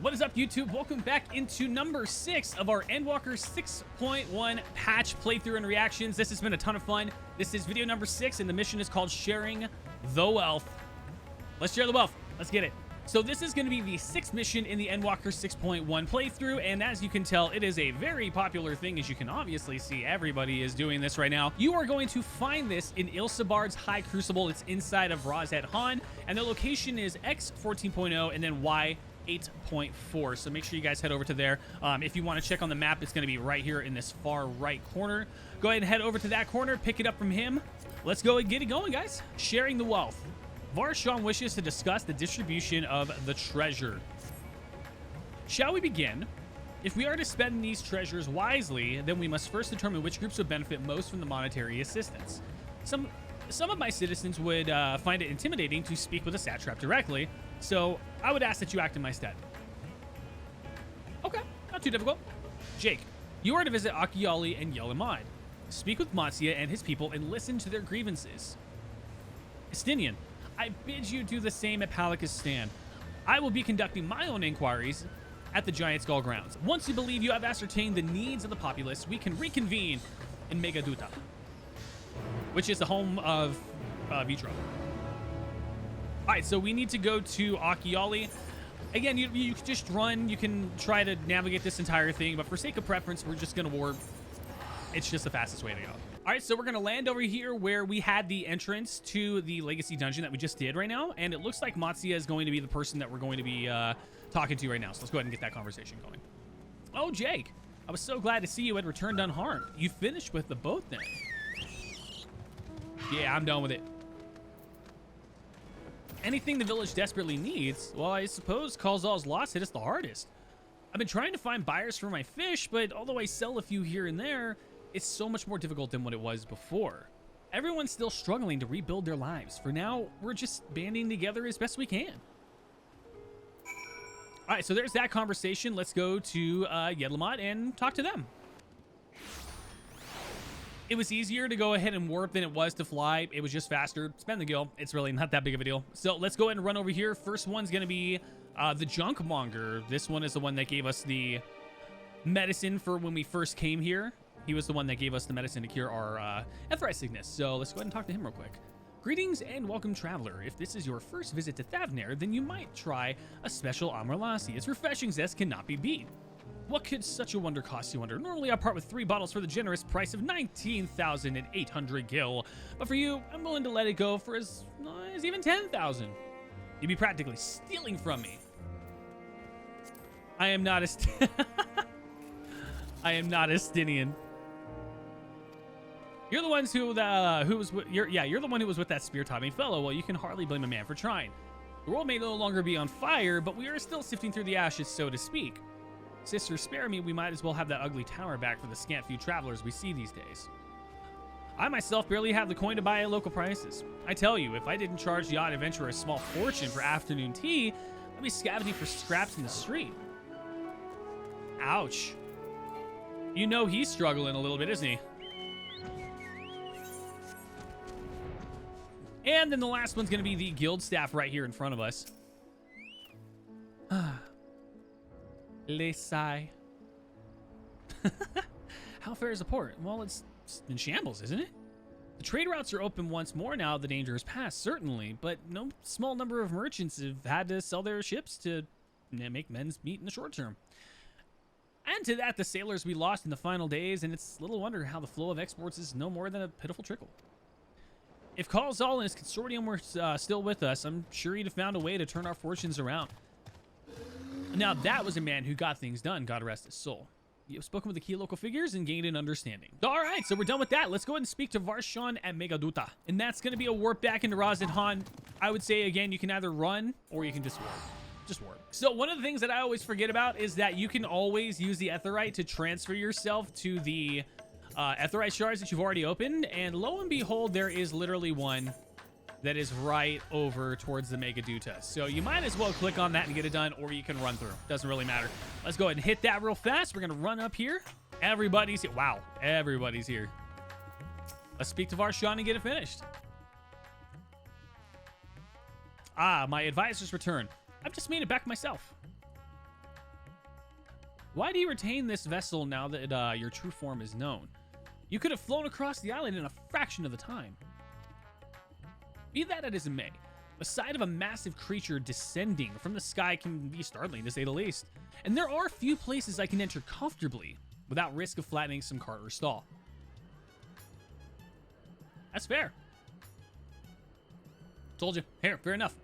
What is up, YouTube? Welcome back into number 6 of our Endwalker 6.1 patch playthrough and reactions. This has been a ton of fun. This is video number 6, and the mission is called Sharing the Wealth. Let's share the wealth. Let's get it. So this is going to be the 6th mission in the Endwalker 6.1 playthrough, and as you can tell, it is a very popular thing. As you can obviously see, everybody is doing this right now. You are going to find this in Ilsabard's High Crucible. It's inside of Rosette Han, and the location is X14.0 and then Y8.4. So make sure you guys head over to there. If you want to check on the map, it's going to be right here in this far right corner. Go ahead and head over to that corner, pick it up from him. Let's go and get it going, guys. Sharing the wealth. Varshan wishes to discuss the distribution of the treasure. Shall we begin? If we are to spend these treasures wisely, then we must first determine which groups would benefit most from the monetary assistance. Some of my citizens would find it intimidating to speak with a satrap directly, so I would ask that you act in my stead. Okay, not too difficult. Jake, you are to visit Akiali and Yelamad. Speak with Matsia and his people and listen to their grievances. Estinian, I bid you do the same at Palakistan. I will be conducting my own inquiries at the Giant Skull grounds. Once you believe you have ascertained the needs of the populace, we can reconvene in Megaduta, which is the home of Vitro. All right, so we need to go to Akiali. Again, you can just run. You can try to navigate this entire thing, but for sake of preference, we're just going to warp. It's just the fastest way to go. All right, so we're going to land over here where we had the entrance to the Legacy Dungeon that we just did right now, and it looks like Matsia is going to be the person that we're going to be talking to right now, so let's go ahead and get that conversation going. Oh, Jake, I was so glad to see you had returned unharmed. You finished with the boat then? Yeah, I'm done with it. Anything the village desperately needs? Well, I suppose Kalzal's loss hit us the hardest. I've been trying to find buyers for my fish, but although I sell a few here and there, it's so much more difficult than what it was before. Everyone's still struggling to rebuild their lives. For now, we're just banding together as best we can. All right, so there's that conversation. Let's go to Yelamad and talk to them. It was easier to go ahead and warp than it was to fly. It was just faster. Spend the gil. It's really not that big of a deal. So let's go ahead and run over here. First one's going to be the Junkmonger. This one is the one that gave us the medicine for when we first came here. He was the one that gave us the medicine to cure our Ethri sickness. So let's go ahead and talk to him real quick. Greetings and welcome, traveler. If this is your first visit to Thavnair, then you might try a special Amrlasi. Its refreshing zest cannot be beat. What could such a wonder cost, you wonder? Normally I part with 3 bottles for the generous price of 19,800 gil. But for you, I'm willing to let it go for as even 10,000. You'd be practically stealing from me. I am not a I am not Estinian. You're the ones who was with, you're the one who was with that spear-topping fellow. Well, you can hardly blame a man for trying. The world may no longer be on fire, but we are still sifting through the ashes, so to speak. Sister, spare me. We might as well have that ugly tower back for the scant few travelers we see these days. I myself barely have the coin to buy at local prices. I tell you, if I didn't charge the odd adventurer a small fortune for afternoon tea, I'd be scavenging for scraps in the street. Ouch. You know he's struggling a little bit, isn't he? And then the last one's going to be the guild staff right here in front of us. Lesai. How fair is the port? Well, it's in shambles, isn't it? The trade routes are open once more now the danger is past, certainly, but no small number of merchants have had to sell their ships to make ends meet in the short term. Add to that the sailors we lost in the final days, and it's little wonder how the flow of exports is no more than a pitiful trickle. If Kalzal and his consortium were still with us, I'm sure he'd have found a way to turn our fortunes around. Now, that was a man who got things done, God rest his soul. You've spoken with the key local figures and gained an understanding. All right, so we're done with that. Let's go ahead and speak to Varshan at Megaduta. And that's going to be a warp back into Rosette Han. I would say, again, you can either run or you can just warp. Just warp. So one of the things that I always forget about is that you can always use the Aetheryte to transfer yourself to the Aetheryte shards that you've already opened. And lo and behold, there is literally one that is right over towards the Megaduta. So you might as well click on that and get it done, or you can run through. Doesn't really matter. Let's go ahead and hit that real fast. We're going to run up here. Everybody's here. Wow, everybody's here. Let's speak to Varshan and get it finished. Ah, my advisor's return. I've just made it back myself. Why do you retain this vessel now that your true form is known? You could have flown across the island in a fraction of the time. Be that as it may, the sight of a massive creature descending from the sky can be startling, to say the least. And there are few places I can enter comfortably without risk of flattening some cart or stall. That's fair. Told you. Here, fair enough.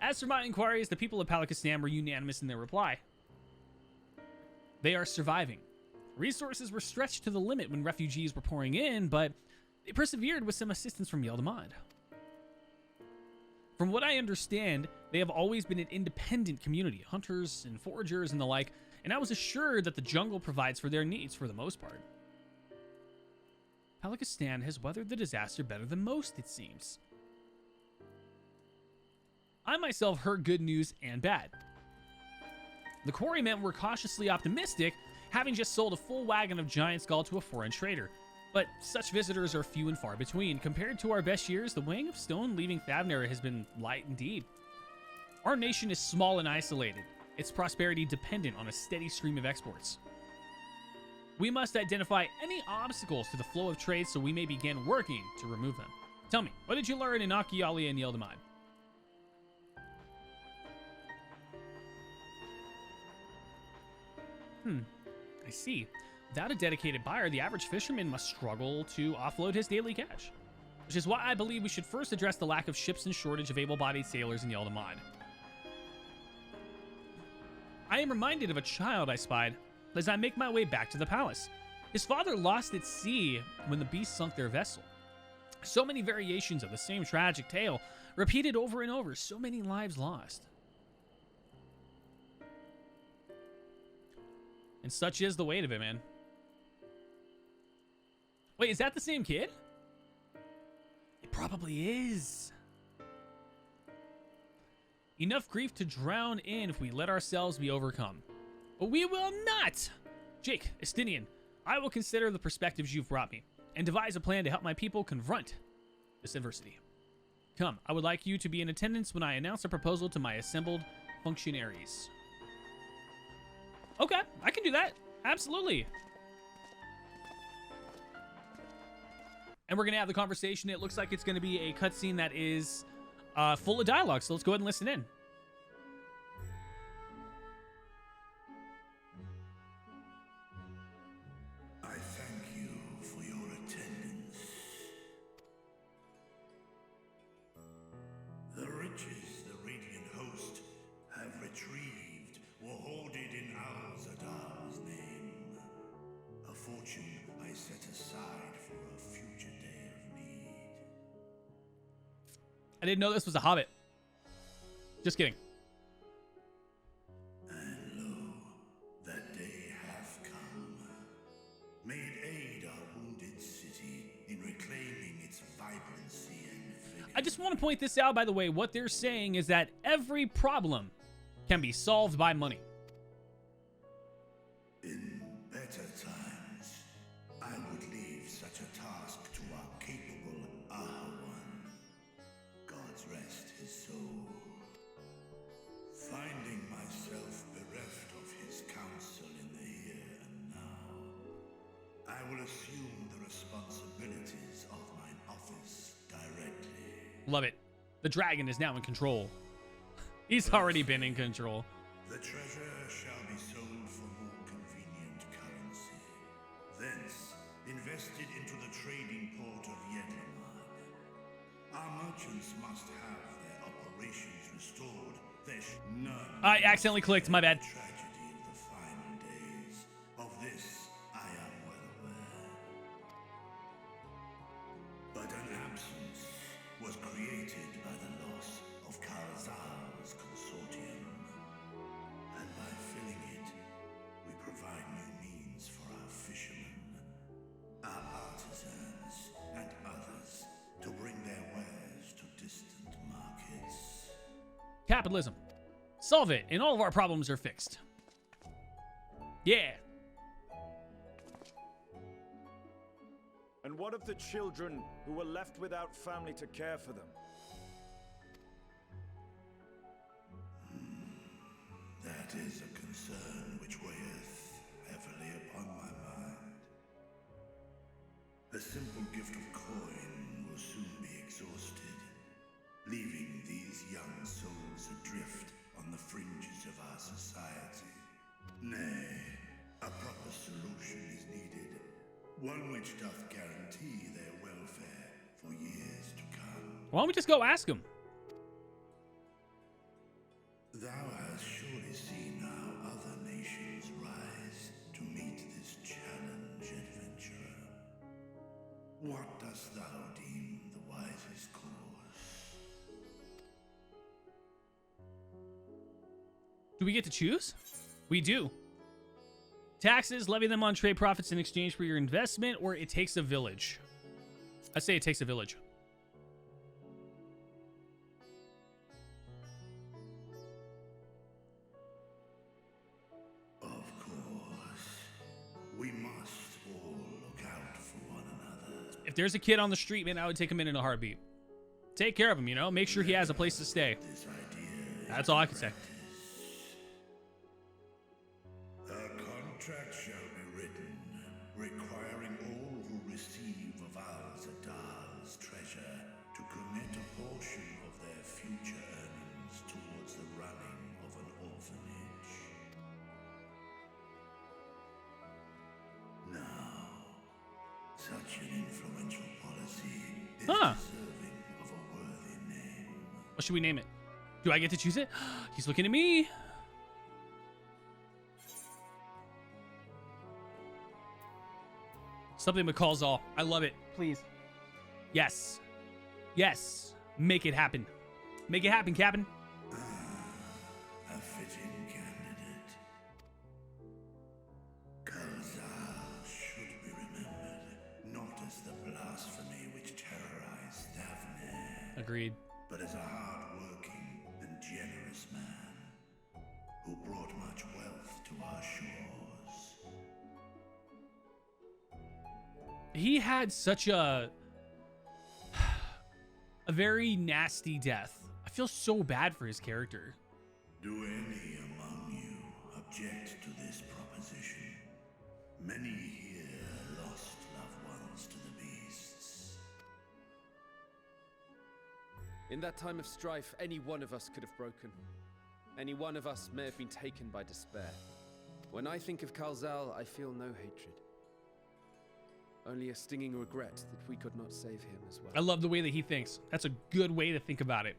As for my inquiries, the people of Palakistan were unanimous in their reply. They are surviving. Resources were stretched to the limit when refugees were pouring in, but they persevered with some assistance from Yeldamad. From what I understand, they have always been an independent community, hunters and foragers and the like, and I was assured that the jungle provides for their needs for the most part. Palakistan has weathered the disaster better than most, it seems. I myself heard good news and bad. The quarrymen were cautiously optimistic, having just sold a full wagon of giant skull to a foreign trader. But such visitors are few and far between. Compared to our best years, the weighing of stone leaving Thavner has been light indeed. Our nation is small and isolated, its prosperity dependent on a steady stream of exports. We must identify any obstacles to the flow of trade so we may begin working to remove them. Tell me, what did you learn in Akiali and Yeldamad? I see. Without a dedicated buyer, the average fisherman must struggle to offload his daily catch. Which is why I believe we should first address the lack of ships and shortage of able-bodied sailors in Yeldamad. I am reminded of a child I spied as I make my way back to the palace. His father lost at sea when the beast sunk their vessel. So many variations of the same tragic tale, repeated over and over, so many lives lost. And such is the weight of it, man. Wait, is that the same kid? It probably is. Enough grief to drown in if we let ourselves be overcome. But we will not! Jake, Estinian, I will consider the perspectives you've brought me and devise a plan to help my people confront this adversity. Come, I would like you to be in attendance when I announce a proposal to my assembled functionaries. Okay, I can do that. Absolutely. And we're going to have the conversation. It looks like it's going to be a cutscene that is full of dialogue, so let's go ahead and listen in. I thank you for your attendance. The riches the Radiant Host have retrieved were hoarded in Al-Zadar's name. A fortune I set aside for a future day of need. I didn't know this was a hobbit. Just kidding. And lo, that day hath come. May it aid our wounded city in reclaiming its vibrancy and vigor. I just want to point this out, by the way. What they're saying is that every problem can be solved by money. In better times, I would leave such a task to our capable Ahawan. God's rest his soul. Finding myself bereft of his counsel in the here and now, I will assume the responsibilities of mine office directly. Love it. The dragon is now in control. He's already been in control. The treasure shall be sold for more convenient currency. Thence, invested into the trading port of Yedlamad. Our merchants must have their operations restored. There should none. I accidentally clicked, my bad. Tragedy of the final days. Of this, I am well aware. But an absence was created by the loss of Karazal's consortium. And by filling it, we provide new means for our fishermen, our artisans, and others to bring their wares to distant markets. Capitalism. Solve it, and all of our problems are fixed. Yeah. And what of the children who were left without family to care for them? That is a concern which weighs one which doth guarantee their welfare for years to come. Why don't we just go ask him? Thou hast surely seen how other nations rise to meet this challenge, adventurer. What dost thou deem the wisest course? Do we get to choose? We do. Taxes, levy them on trade profits in exchange for your investment, or it takes a village. I say it takes a village. Of course. We must all look out for one another. If there's a kid on the street, man, I would take him in a heartbeat. Take care of him, you know? Make sure he has a place to stay. This idea That's all I can say. A contract shall be written, requiring all who receive of Al-Zadal's treasure to commit a portion of their future earnings towards the running of an orphanage. Now, such an influential policy is deserving of a worthy name. What should we name it? Do I get to choose it? He's looking at me. Something McCall's all. I love it. Please. Yes. Yes. Make it happen. Make it happen, Captain. A fitting candidate. Kalzal should be remembered, not as the blasphemy which terrorized Daphne, Agreed. but as a hard-working and generous man who brought much wealth to our shores. He had such a very nasty death. I feel so bad for his character. Do any among you object to this proposition? Many here lost loved ones to the beasts. In that time of strife, any one of us could have broken. Any one of us may have been taken by despair. When I think of Kalzal, I feel no hatred. Only a stinging regret that we could not save him as well. I love the way that he thinks. That's a good way to think about it.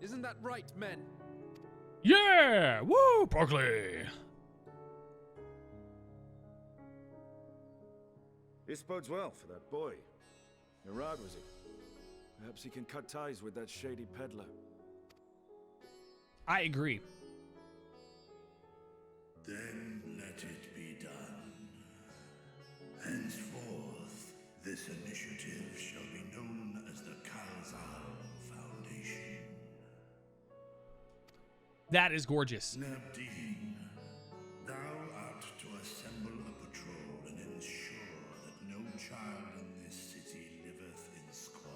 Isn't that right, men? Yeah! Woo! Barkley! This bodes well for that boy. Murad, was he? Perhaps he can cut ties with that shady peddler. I agree. Then let it be done. Henceforth, this initiative shall be known as the Kalzal Foundation. That is gorgeous. Nabdeen, thou art to assemble a patrol and ensure that no child in this city liveth in squalor.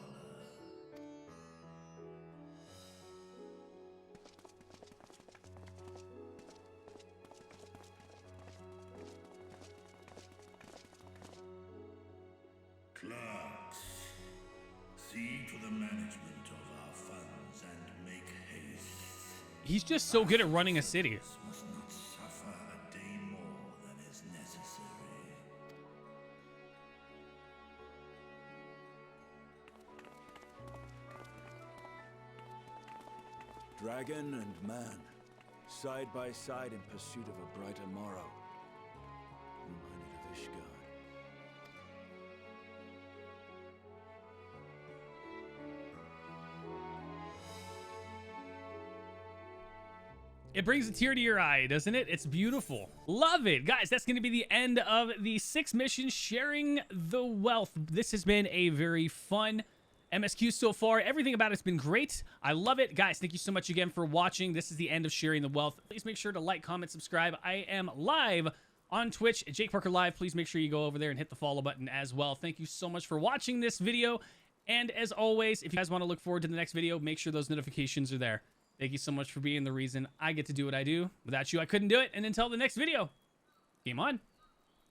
Clerks, see to the management of our funds and make haste. He's just so good at running a city. Must not suffer a day more than is necessary. Dragon and man, side by side in pursuit of a brighter morrow. Reminded of Ishgard. It brings a tear to your eye, doesn't it? It's beautiful. Love it. Guys, that's going to be the end of the 6 missions sharing the wealth. This has been a very fun MSQ so far. Everything about it's been great. I love it. Guys, thank you so much again for watching. This is the end of sharing the wealth. Please make sure to like, comment, subscribe. I am live on Twitch at Jake Parker Live. Please make sure you go over there and hit the follow button as well. Thank you so much for watching this video. And as always, if you guys want to look forward to the next video, make sure those notifications are there. Thank you so much for being the reason I get to do what I do. Without you, I couldn't do it. And until the next video, game on.